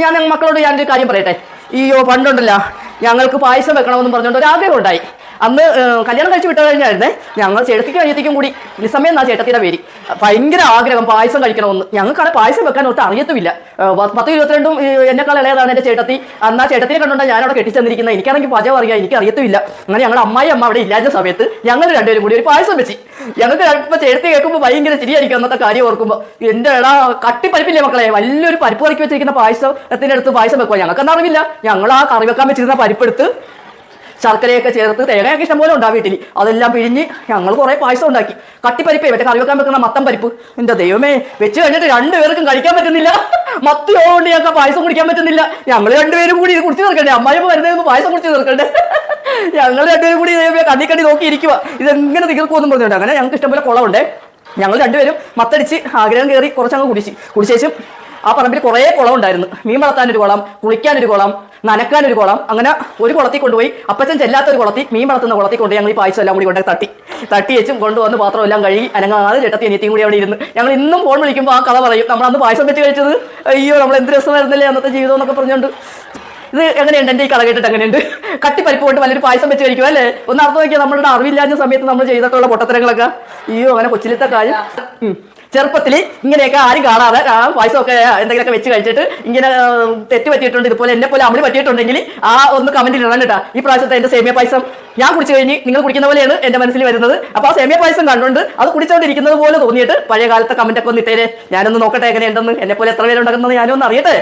ഞാൻ മക്കളോട് ഞാനൊരു കാര്യം പറയട്ടെ. പണ്ടുണ്ടല്ലോ ഞങ്ങൾക്ക് പായസം വെക്കണമെന്ന് പറഞ്ഞുകൊണ്ട് ഒരു ആഗ്രഹം ഉണ്ടായി. അന്ന് കല്യാണം കഴിച്ച് വിട്ടു കഴിഞ്ഞായിരുന്നേ, ഞങ്ങൾ ചേട്ടത്തിക്കും അനിയത്തിക്കും കൂടി നിസമയം എന്നാ ചേട്ടത്തിയുടെ പേര്, ഭയങ്കര ആഗ്രഹം പായസം കഴിക്കണമെന്ന്. ഞങ്ങൾക്കാണ് പായസം വെക്കാൻ ഒട്ടും അറിയത്തുമില്ല. 10-22 എന്നെക്കാൾ ഇളയതാണ് എൻ്റെ ചേട്ടത്തി. അന്ന് ആ ചേട്ടത്തിനെ കണ്ടുകൊണ്ടാണ് ഞാനവിടെ കെട്ടിച്ചെന്നിരിക്കുന്നത്. എനിക്കാണെങ്കിൽ പാചകം അറിയാം, എനിക്ക് അറിയത്തുമില്ല. അങ്ങനെ ഞങ്ങളുടെ അമ്മ അവിടെ ഇല്ലാത്ത സമയത്ത് ഞങ്ങൾ രണ്ടുപേരും കൂടി ഒരു പായസം വെച്ച്. ഞങ്ങൾക്ക് ഇപ്പോൾ ചേട്ടത്തി കേൾക്കുമ്പോൾ ഭയങ്കര ചിരിയായിരിക്കും അന്നത്തെ കാര്യം ഓർക്കുമ്പോൾ. എൻ്റെ കട്ടിപ്പരിപ്പില്ലേ മക്കളെ, വലിയൊരു പരിപ്പ് കറിക്ക് വെച്ചിരിക്കുന്ന പായസത്തിനടുത്ത് പായസം വെക്കുക. ഞങ്ങൾക്കെന്താ അറിവില്ല. ഞങ്ങൾ ആ കറി വെക്കാൻ വെച്ചിരുന്ന പരിപ്പെടുത്ത് ശർക്കരയൊക്കെ ചേർത്ത്, തേങ്ങയൊക്കെ ഇഷ്ടം പോലെ ഉണ്ടാവും വീട്ടിൽ, അതെല്ലാം പിഴിഞ്ഞ് ഞങ്ങൾ കുറേ പായസം ഉണ്ടാക്കി. കട്ടിപ്പരിപ്പേ മറ്റേ കറി വെക്കാൻ വെക്കുന്ന മത്തം പരിപ്പ്. എൻ്റെ ദൈവമേ, വെച്ച് കഴിഞ്ഞിട്ട് രണ്ടുപേർക്കും കഴിക്കാൻ പറ്റുന്നില്ല. മത്തിയോണ്ട് ഞങ്ങൾക്ക് പായസം കുടിക്കാൻ പറ്റുന്നില്ല. ഞങ്ങൾ രണ്ടുപേരും കൂടി ഇത് കുടിച്ച് തീർക്കണ്ടേ, അമ്മായിയമ്മ വരുന്നതെന്ന് പായസം കുടിച്ച് തീർക്കണ്ടേ. ഞങ്ങൾ രണ്ടുപേരും കൂടി കണ്ണി നോക്കിയിരിക്കുക, ഇതെങ്ങനെ തീർക്കുമെന്നും പറഞ്ഞുകൊണ്ട്. അങ്ങനെ ഞങ്ങൾക്ക് ഇഷ്ടംപോലെ കുളമുണ്ട്. ഞങ്ങൾ രണ്ടുപേരും മത്തടിച്ച് ആഗ്രഹം കയറി കുറച്ചങ്ങ് കുടിച്ചേച്ചും ആ പറമ്പിൽ കുറേ കുളം ഉണ്ടായിരുന്നു. മീൻ വളർത്താനൊരു കുളം, കുളിക്കാനൊരു കുളം, നനക്കാനൊരു കുളം. അങ്ങനെ ഒരു കുളത്തിൽ കൊണ്ടുപോയി, അപ്പച്ചൻ ചെല്ലാത്തൊരു കുളത്തിൽ, മീൻ വളർത്തുന്ന കുളത്തിൽ കൊണ്ടുപോയി ഞങ്ങൾ ഈ പായസം എല്ലാം കൂടി കൊണ്ടുപോയി തട്ടി വെച്ചും കൊണ്ടുവന്ന് പാത്രം എല്ലാം കഴുകി അനങ്ങാതെ ചേട്ടത്തി അനിയത്തിയും കൂടി അവിടെ ഇരുന്ന് ഞങ്ങൾ ഇന്നും ഫോൺ വിളിക്കുമ്പോൾ ആ കഥ പറയും. നമ്മളന്ന് പായസം വെച്ച് കഴിച്ചത്, അയ്യോ നമ്മൾ എന്ത് രസമായിരുന്നില്ലേ അന്നത്തെ ജീവിതം എന്നൊക്കെ പറഞ്ഞുകൊണ്ട്. ഇത് എങ്ങനെയുണ്ട് എൻ്റെ ഈ കഥ കേട്ടിട്ട്? എങ്ങനെയുണ്ട്? കട്ടിപ്പരിപ്പ് കൊണ്ട് വലിയൊരു പായസം വെച്ച് കഴിക്കും അല്ലേ? ഒന്ന് അർത്ഥം നോക്കിയാൽ നമ്മളുടെ അറിവില്ലാഞ്ഞ സമയത്ത് നമ്മൾ ചെയ്തിട്ടുള്ള പൊട്ടത്തരങ്ങളൊക്കെ. അയ്യോ, അങ്ങനെ കൊച്ചിലത്തെ കാര്യം. ചെറുപ്പത്തിൽ ഇങ്ങനെയൊക്കെ ആരും കാണാതെ പായസമൊക്കെ എന്തെങ്കിലുമൊക്കെ വെച്ച് കഴിച്ചിട്ട് ഇങ്ങനെ തെറ്റ് പറ്റിയിട്ടുണ്ട്, ഇതുപോലെ എന്നെ പോലെ അമ്മളി പറ്റിയിട്ടുണ്ടെങ്കിൽ ഒന്ന് കമന്റിൽ ഇടാൻ കേട്ടാ. ഈ പ്രാവശ്യത്തെ എൻ്റെ സേമിയ പായസം ഞാൻ കുടിച്ചു കഴിഞ്ഞ് നിങ്ങൾ കുടിക്കുന്ന പോലെയാണ് എൻ്റെ മനസ്സിൽ വരുന്നത്. അപ്പോൾ ആ സേമിയ പായസം കണ്ടുകൊണ്ട് അത് കുടിച്ചുകൊണ്ടിരിക്കുന്നത് പോലെ തോന്നിയിട്ട് പഴയ കാലത്തെ കമന്റൊക്കെ ഒന്ന് ഇട്ടേരെ, ഞാനൊന്ന് നോക്കട്ടെ എങ്ങനെയുണ്ടെന്ന്, എന്നെ പോലെ എത്ര പേരുണ്ടാക്കുന്നത് ഞാനൊന്ന് അറിയട്ടെ.